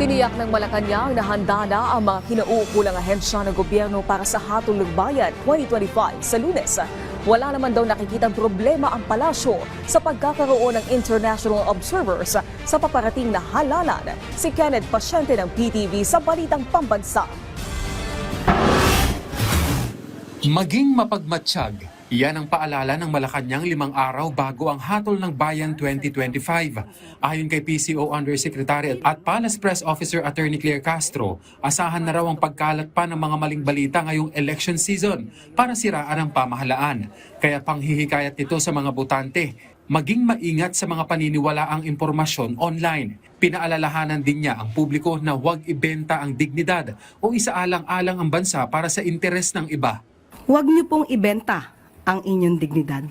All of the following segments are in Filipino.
Tiniyak ng Malacanang na handa na ang mga kinauukulang ahensya ng gobyerno para sa Hatol ng Bayan 2025 sa Lunes. Wala naman daw nakikitang problema ang palasyo sa pagkakaroon ng international observers sa paparating na halalan. Si Kenneth Pasyente ng PTV sa Balitang Pambansa. Maging mapagmatsyag, yan ang paalala ng Malacanang 5 araw bago ang Hatol ng Bayan 2025. Ayon kay PCO Undersecretary at Palace Press Officer Attorney Claire Castro, asahan na raw ang pagkalat pa ng mga maling balita ngayong election season para siraan ang pamahalaan. Kaya panghihikayat nito sa mga botante, maging maingat sa mga paniniwalaang impormasyon online. Pinaalalahanan din niya ang publiko na huwag ibenta ang dignidad o isaalang-alang ang bansa para sa interes ng iba. Huwag niyo pong ibenta ang inyong dignidad.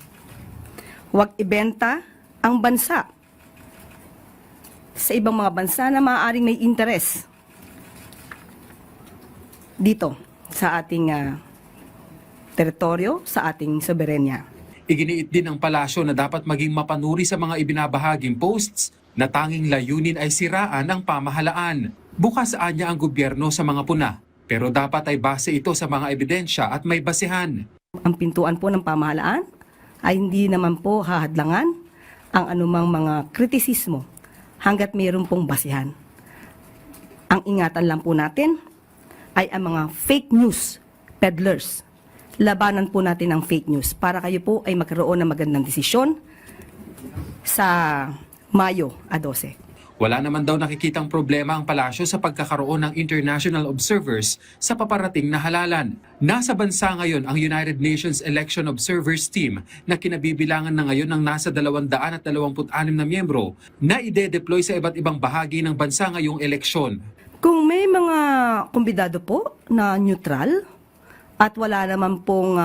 Huwag ibenta ang bansa sa ibang mga bansa na maaaring may interes dito sa ating teritoryo, sa ating soberenya. Iginiit din ng palasyo na dapat maging mapanuri sa mga ibinabahaging posts na tanging layunin ay siraan ang pamahalaan. Bukas anya ang gobyerno sa mga puna, pero dapat ay base ito sa mga ebidensya at may basehan. Ang pintuan po ng pamahalaan ay hindi naman po hahadlangan ang anumang mga kritisismo hanggat mayroon pong basihan. Ang ingatan lang po natin ay ang mga fake news peddlers. Labanan po natin ang fake news para kayo po ay magkaroon ng magandang desisyon sa Mayo 12. Wala naman daw nakikitang problema ang palasyo sa pagkakaroon ng international observers sa paparating na halalan. Nasa bansa ngayon ang United Nations Election Observers Team na kinabibilangan na ngayon ng nasa 226 na miyembro na ide-deploy sa iba't ibang bahagi ng bansa ngayong eleksyon. Kung may mga kumbidado po na neutral at wala naman pong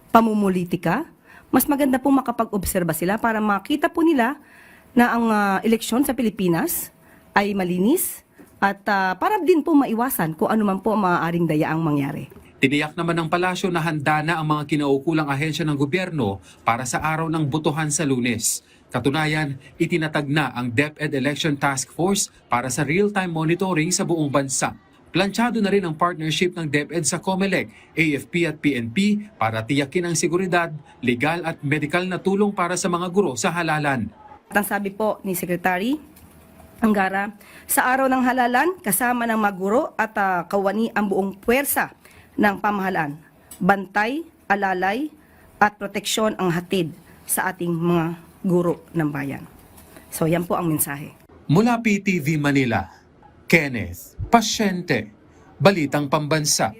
pamumulitika, mas maganda pong makapag-obserba sila para makita po nila na ang eleksyon sa Pilipinas ay malinis at para din po maiwasan kung ano man po maaaring dayaang mangyari. Tiniyak naman ng palasyo na handa na ang mga kinaukulang ahensya ng gobyerno para sa araw ng botohan sa Lunes. Katunayan, itinatag na ang DepEd Election Task Force para sa real-time monitoring sa buong bansa. Planchado na rin ang partnership ng DepEd sa COMELEC, AFP at PNP para tiyakin ang seguridad, legal at medical na tulong para sa mga guro sa halalan. At ang sabi po ni Secretary Angara, sa araw ng halalan, kasama ng mga guro at kawani ang buong puwersa ng pamahalaan. Bantay, alalay at proteksyon ang hatid sa ating mga guro ng bayan. So yan po ang mensahe. Mula PTV Manila, Kenneth Pasyente, Balitang Pambansa.